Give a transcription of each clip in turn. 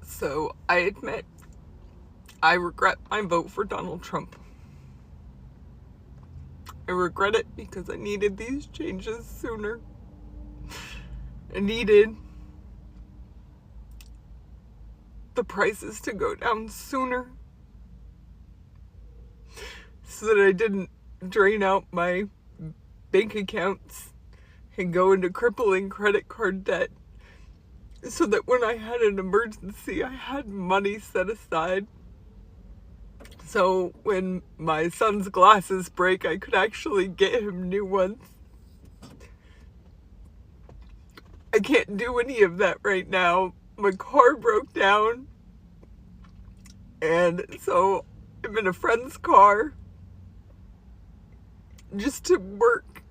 So I admit I regret my vote for Donald Trump. I regret it because I needed these changes sooner. I needed the prices to go down sooner so that I didn't drain out my bank accounts and go into crippling credit card debt, so that when I had an emergency, I had money set aside. So when my son's glasses break, I could actually get him new ones. I can't do any of that right now. My car broke down, and so I'm in a friend's car just to work,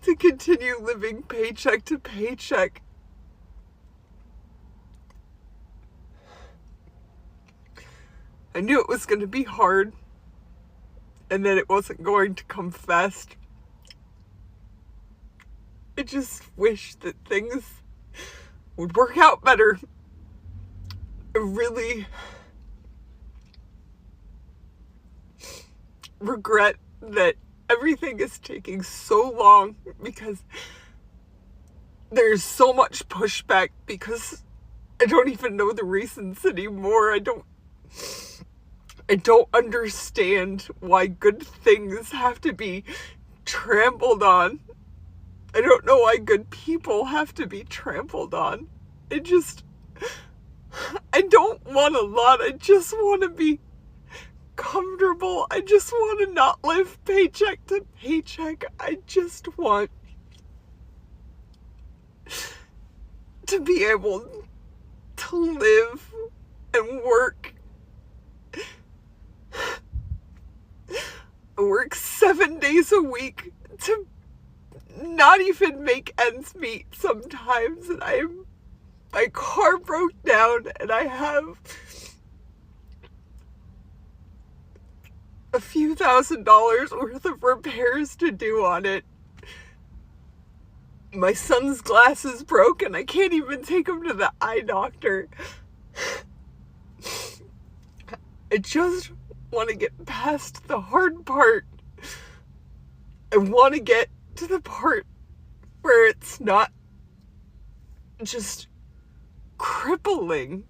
to continue living paycheck to paycheck. I knew it was going to be hard, and that it wasn't going to come fast. I just wish that things would work out better. I really regret that everything is taking so long, because there's so much pushback, because I don't even know the reasons anymore. I don't understand why good things have to be trampled on. I don't know why good people have to be trampled on. I don't want a lot. I just want to be comfortable. I just want to not live paycheck to paycheck. I just want to be able to live and work. I work 7 days a week to not even make ends meet sometimes, and my car broke down, and I have a few $1,000s worth of repairs to do on it. My son's glasses broke, and I can't even take him to the eye doctor. I just want to get past the hard part. I want to get to the part where it's not just crippling.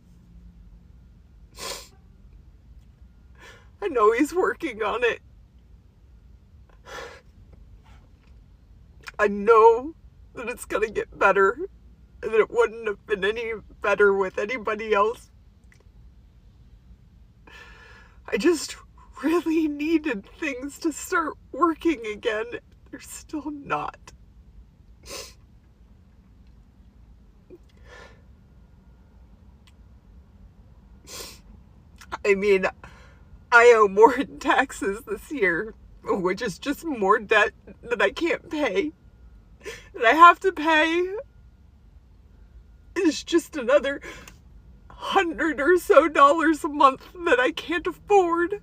I know he's working on it. I know that it's gonna get better, and that it wouldn't have been any better with anybody else. I just really needed things to start working again. They're still not. I mean, I owe more in taxes this year, which is just more debt that I can't pay. And I have to pay. It's just another $100 or so a month that I can't afford.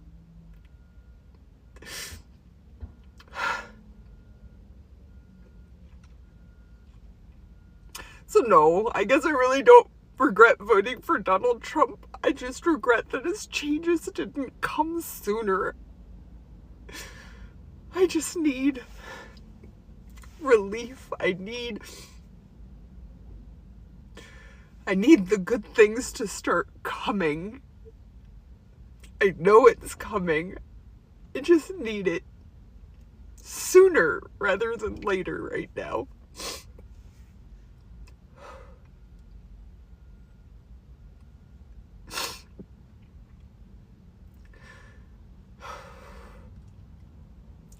So no, I guess I really don't regret voting for Donald Trump. I just regret that his changes didn't come sooner. I just need relief. I need the good things to start coming. I know it's coming. I just need it sooner rather than later right now.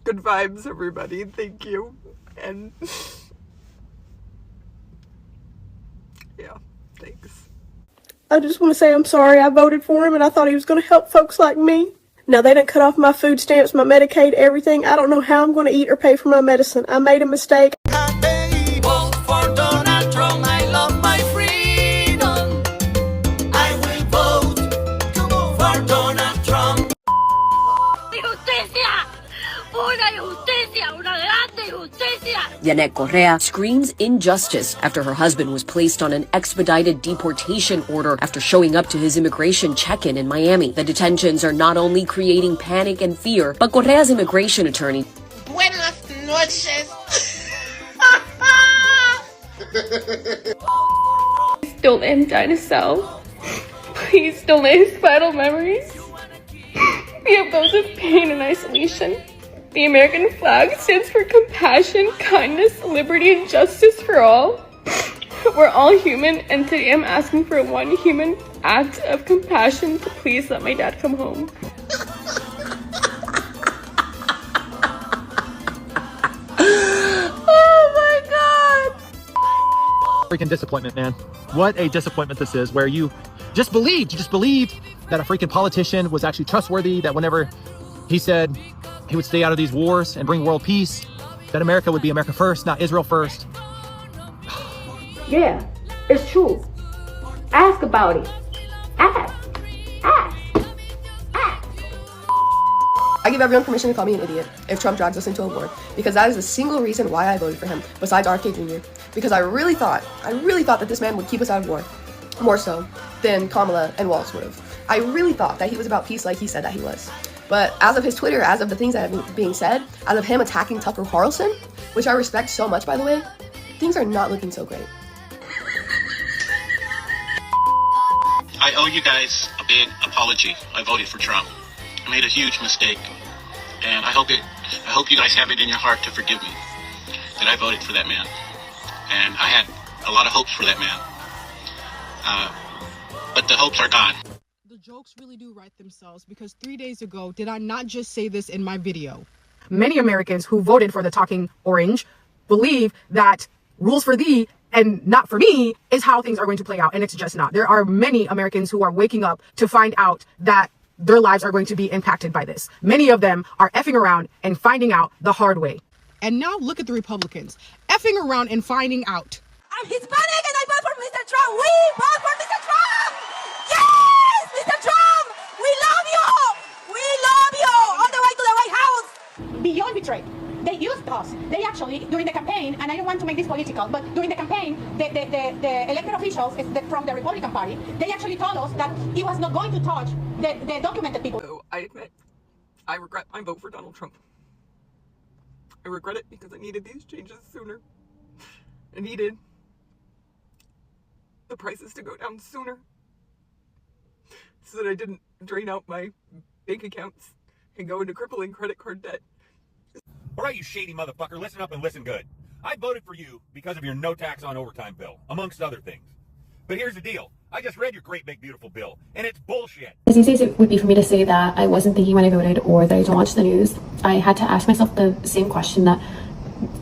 Good vibes, everybody. Thank you. And yeah, thanks. I just want to say I'm sorry. I voted for him, and I thought he was going to help folks like me. Now, they didn't cut off my food stamps, my Medicaid, everything. I don't know how I'm going to eat or pay for my medicine. I made a mistake. Vote for Donald Trump. I love my freedom. I will vote for Donald Trump. ¡Justicia! ¡Una injusticia! ¡Una grande injusticia! Yanet Correa screams injustice after her husband was placed on an expedited deportation order after showing up to his immigration check-in in Miami. The detentions are not only creating panic and fear, but Correa's immigration attorney Buenas noches. Don't let him die in a cell. Please don't let his final memories be of those of pain and isolation. The American flag stands for compassion, kindness, liberty, and justice for all. We're all human, and today I'm asking for one human act of compassion to please let my dad come home. Freaking disappointment, man. What a disappointment this is, where you just believed that a freaking politician was actually trustworthy, that whenever he said he would stay out of these wars and bring world peace, that America would be America first, not Israel first. Yeah, it's true. Ask about it. Ask. I give everyone permission to call me an idiot if Trump drags us into a war, because that is the single reason why I voted for him, besides RFK Jr. Because I really thought that this man would keep us out of war, more so than Kamala and Walz would have. I really thought that he was about peace like he said that he was. But as of his Twitter, as of the things that have been being said, as of him attacking Tucker Carlson, which I respect so much, by the way, things are not looking so great. I owe you guys a big apology. I voted for Trump. I made a huge mistake, and I hope you guys have it in your heart to forgive me that I voted for that man. And I had a lot of hopes for that man, but the hopes are gone. The jokes really do write themselves, because 3 days ago, did I not just say this in my video? Many Americans who voted for the talking orange believe that rules for thee and not for me is how things are going to play out, and it's just not. There are many Americans who are waking up to find out that their lives are going to be impacted by this. Many of them are effing around and finding out the hard way. And now look at the Republicans, effing around and finding out. I'm Hispanic and I vote for Mr. Trump. We vote for Mr. Trump. Yes, Mr. Trump. We love you. We love you. On the way to the White House. Beyond betrayed. They used us. They actually, during the campaign, and I don't want to make this political, but during the campaign, the elected officials from the Republican Party, they actually told us that he was not going to touch the documented people. So I admit, I regret my vote for Donald Trump. I regret it because I needed these changes sooner. I needed the prices to go down sooner so that I didn't drain out my bank accounts and go into crippling credit card debt. All right, you shady motherfucker, listen up and listen good. I voted for you because of your no tax on overtime bill, amongst other things. But here's the deal. I just read your great big beautiful bill, and it's bullshit. As easy as it would be for me to say that I wasn't thinking when I voted or that I don't watch the news, I had to ask myself the same question that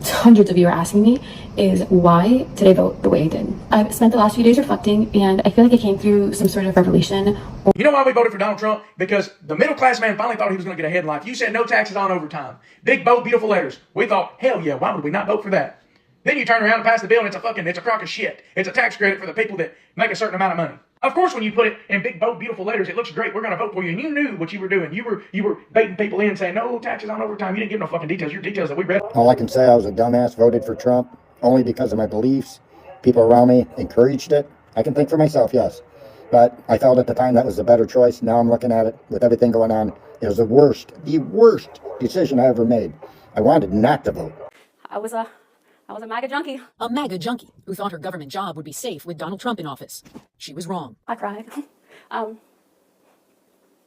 hundreds of you are asking me, is why did I vote the way I did? I've spent the last few days reflecting, and I feel like I came through some sort of revelation. You know why we voted for Donald Trump? Because the middle class man finally thought he was going to get ahead in life. You said no taxes on overtime. Big, bold, beautiful letters. We thought, hell yeah, why would we not vote for that? Then you turn around and pass the bill and it's a crock of shit. It's a tax credit for the people that make a certain amount of money. Of course, when you put it in big, bold, beautiful letters, it looks great. We're going to vote for you. And you knew what you were doing. You were baiting people in saying, no taxes on overtime. You didn't give no fucking details. Your details that we read. All I can say, I was a dumbass, voted for Trump only because of my beliefs. People around me encouraged it. I can think for myself, yes. But I felt at the time that was the better choice. Now I'm looking at it with everything going on. It was the worst decision I ever made. I wanted not to vote. I was a MAGA junkie. A MAGA junkie who thought her government job would be safe with Donald Trump in office. She was wrong. I cried.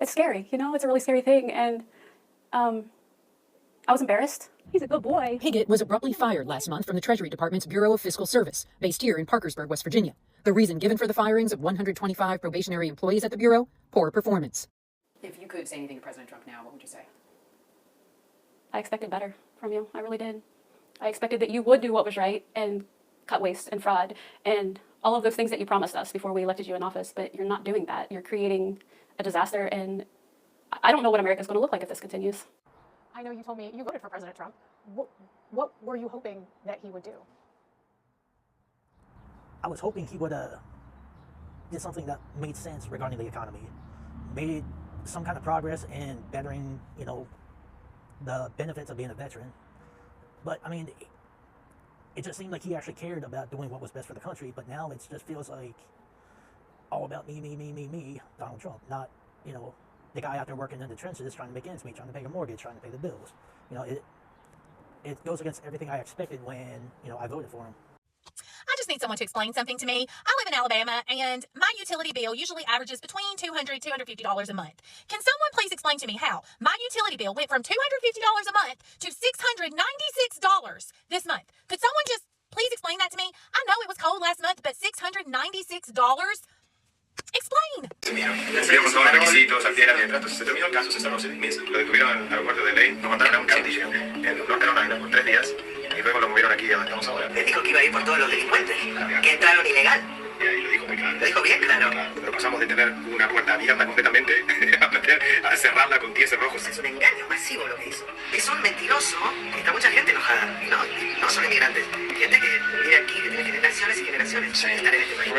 It's scary, you know, it's a really scary thing. And I was embarrassed. He's a good boy. Pigott was abruptly fired last month from the Treasury Department's Bureau of Fiscal Service, based here in Parkersburg, West Virginia. The reason given for the firings of 125 probationary employees at the Bureau? Poor performance. If you could say anything to President Trump now, what would you say? I expected better from you. I really did. I expected that you would do what was right and cut waste and fraud and all of those things that you promised us before we elected you in office, but you're not doing that. You're creating a disaster, and I don't know what America's going to look like if this continues. I know you told me you voted for President Trump. What were you hoping that he would do? I was hoping he would did something that made sense regarding the economy, made some kind of progress in bettering, you know, the benefits of being a veteran. But I mean, it just seemed like he actually cared about doing what was best for the country, but now it just feels like all about me, Donald Trump, not, you know, the guy out there working in the trenches trying to make ends meet, trying to pay the mortgage, trying to pay the bills. You know, it goes against everything I expected when, you know, I voted for him. I just need someone to explain something to me. I live in Alabama, and my utility bill usually averages between $200 and $250 a month. Can someone please explain to me how my utility bill went from $250 a month to $696 this month? Could someone just please explain that to me? I know it was cold last month, but $696? Explain. Cumplíamos todos los requisitos, al pie de la letra, entonces se terminó el caso, cesaron los 6 meses, lo detuvieron al aeropuerto de Ley, nos mandaron a un castillo en North Carolina por 3 días y luego lo movieron aquí a donde estamos ahora. Le dijo que iba a ir por todos los delincuentes, que entraron ilegal. Y ahí lo dijo muy claro. Lo dijo bien claro. Pero pasamos de tener una puerta abierta completamente a cerrarla con 10 cerrojos. Es un engaño masivo lo que hizo. Es un mentiroso, está mucha gente enojada. No solo inmigrantes, gente que vive aquí, que tiene generaciones y generaciones de estar en este país.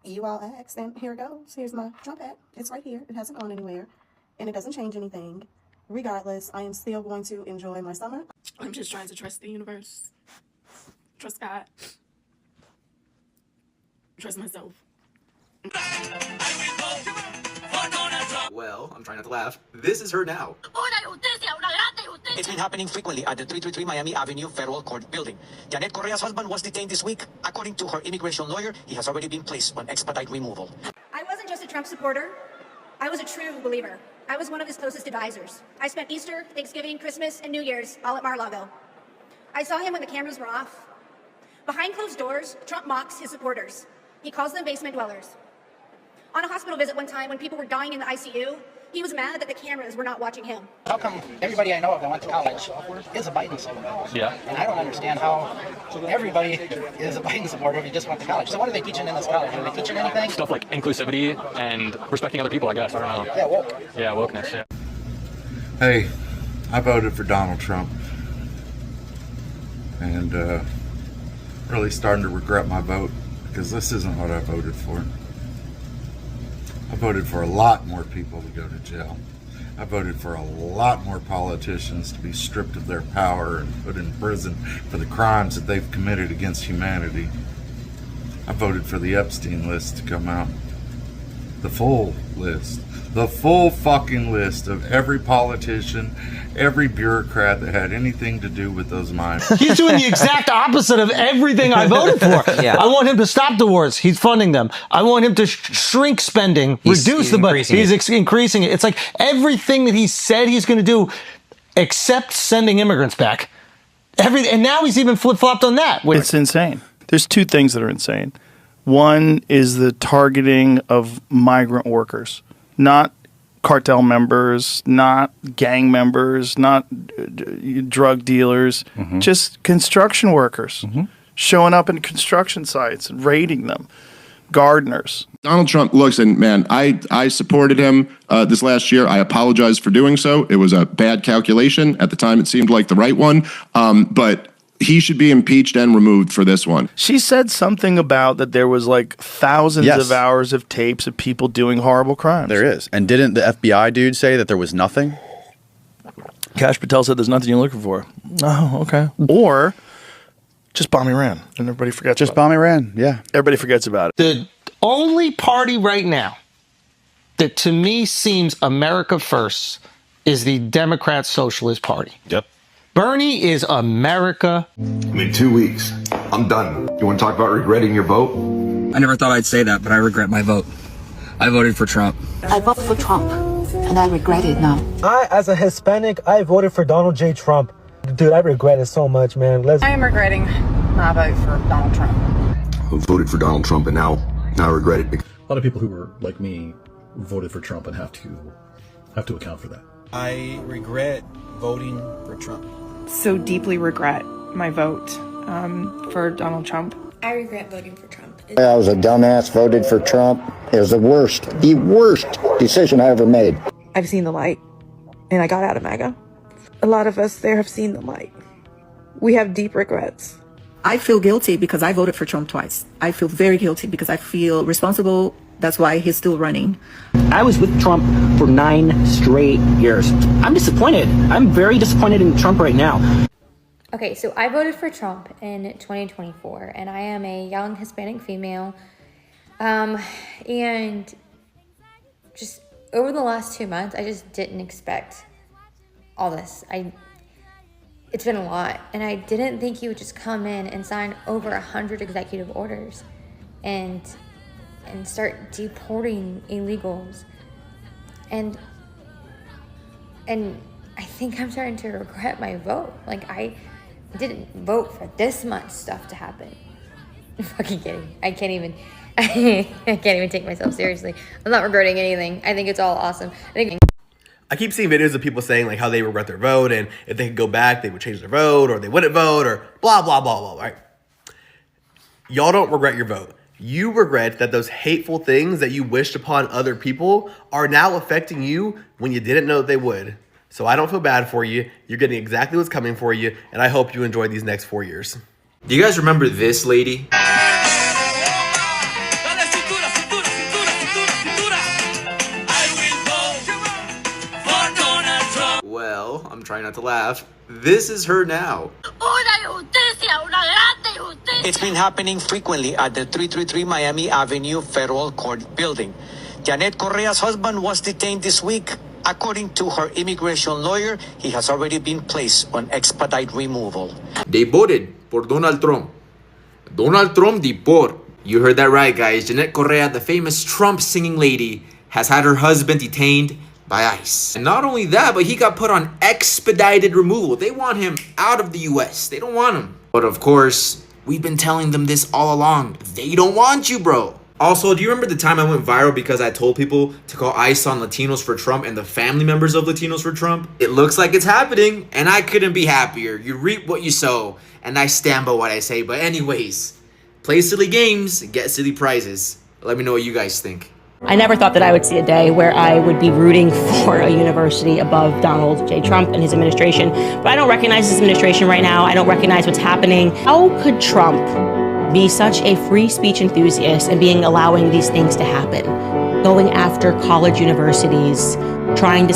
You all asked, and here it goes. Here's my Trump hat. It's right here. It hasn't gone anywhere, and it doesn't change anything. Regardless, I am still going to enjoy my summer. I'm just trying to trust the universe, trust God, trust myself. Well, I'm trying not to laugh. This is her now. It's been happening frequently at the 333 Miami Avenue Federal Court building. Janet Correa's husband was detained this week. According to her immigration lawyer, he has already been placed on expedite removal. I wasn't just a Trump supporter. I was a true believer. I was one of his closest advisors. I spent Easter, Thanksgiving, Christmas, and New Year's all at Mar-a-Lago. I saw him when the cameras were off. Behind closed doors, Trump mocks his supporters. He calls them basement dwellers. On a hospital visit one time when people were dying in the ICU, he was mad that the cameras were not watching him. How come everybody I know of that went to college is a Biden supporter? Yeah. And I don't understand how everybody is a Biden supporter if you just went to college. So what are they teaching in this college? Are they teaching anything? Stuff like inclusivity and respecting other people, I guess. I don't know. Yeah, woke. Yeah, wokeness, yeah. Hey, I voted for Donald Trump. And really starting to regret my vote because this isn't what I voted for. I voted for a lot more people to go to jail. I voted for a lot more politicians to be stripped of their power and put in prison for the crimes that they've committed against humanity. I voted for the Epstein list to come out. The full list. The full fucking list of every politician, every bureaucrat that had anything to do with those mines. He's doing the exact opposite of everything I voted for. Yeah. I want him to stop the wars. He's funding them. I want him to shrink spending, reduce the budget. He's increasing it. It's like everything that he said he's going to do, except sending immigrants back. And now he's even flip-flopped on that. It's insane. There's two things that are insane. One is the targeting of migrant workers. Not cartel members, not gang members, not drug dealers, just construction workers showing up in construction sites and raiding them, gardeners. Donald Trump, listen, man, I supported him this last year. I apologize for doing so. It was a bad calculation. At the time, it seemed like the right one. But he should be impeached and removed for this one. She said something about that there was like thousands of hours of tapes of people doing horrible crimes. There is. And didn't the FBI dude say that there was nothing? Kash Patel said there's nothing you're looking for. Oh, okay. Or just bomb Iran and everybody forgets just bomb Iran, yeah. Everybody forgets about it. The only party right now that to me seems America first is the Democrat Socialist Party. Yep. Bernie is America. I mean, 2 weeks. I'm done. You want to talk about regretting your vote? I never thought I'd say that, but I regret my vote. I voted for Trump. I voted for Trump, and I regret it now. As a Hispanic, I voted for Donald J. Trump. Dude, I regret it so much, man. I am regretting my vote for Donald Trump. I voted for Donald Trump, and now I regret it. A lot of people who were like me voted for Trump and have to account for that. I regret voting for Trump. So deeply regret my vote for Donald Trump. I regret voting for Trump. I was a dumbass, voted for Trump. It was the worst decision I ever made. I've seen the light, and I got out of MAGA. A lot of us there have seen the light. We have deep regrets. I feel guilty because I voted for Trump twice. I feel very guilty because I feel responsible. That's why he's still running. I was with Trump for 9 straight years. I'm disappointed. I'm very disappointed in Trump right now. Okay, so I voted for Trump in 2024, and I am a young Hispanic female. And just over the last 2 months, I just didn't expect all this. It's been a lot, and I didn't think he would just come in and sign over 100 executive orders and start deporting illegals. And I think I'm starting to regret my vote. Like, I didn't vote for this much stuff to happen. I'm fucking kidding. I can't even take myself seriously. I'm not regretting anything. I think it's all awesome. I keep seeing videos of people saying like how they regret their vote, and if they could go back, they would change their vote, or they wouldn't vote, or blah, blah, blah, blah, right? Y'all don't regret your vote. You regret that those hateful things that you wished upon other people are now affecting you when you didn't know that they would. So I don't feel bad for you. You're getting exactly what's coming for you, and I hope you enjoy these next 4 years. Do you guys remember this lady? Well, I'm trying not to laugh. This is her now. It's been happening frequently at the 333 Miami Avenue Federal Court building. Janet Correa's husband was detained this week. According to her immigration lawyer, he has already been placed on expedite removal. They voted for Donald Trump. Donald Trump deport. You heard that right, guys. Janet Correa, the famous Trump singing lady, has had her husband detained by ICE. And not only that, but he got put on expedited removal. They want him out of the US. They don't want him. But of course, we've been telling them this all along. They don't want you, bro. Also, do you remember the time I went viral because I told people to call ICE on Latinos for Trump and the family members of Latinos for Trump? It looks like it's happening, and I couldn't be happier. You reap what you sow, and I stand by what I say. But anyways, play silly games, get silly prizes. Let me know what you guys think. I never thought that I would see a day where I would be rooting for a university above Donald J. Trump and his administration. But I don't recognize his administration right now. I don't recognize what's happening. How could Trump be such a free speech enthusiast and allowing these things to happen? Going after college universities, trying to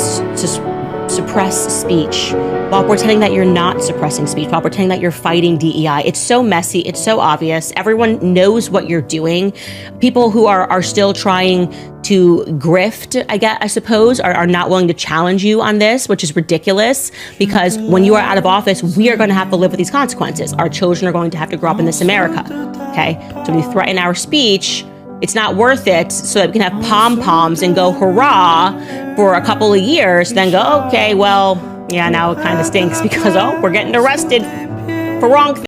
suppress speech while pretending that you're not suppressing speech, while pretending that you're fighting DEI. It's so messy. It's so obvious. Everyone knows what you're doing. People who are still trying to grift, I suppose, are not willing to challenge you on this, which is ridiculous, because when you are out of office, we are going to have to live with these consequences. Our children are going to have to grow up in this America, okay? So when you threaten our speech, it's not worth it so that we can have pom-poms and go hurrah for a couple of years, then go, okay, well, yeah, now it kind of stinks because, oh, we're getting arrested for wrong things.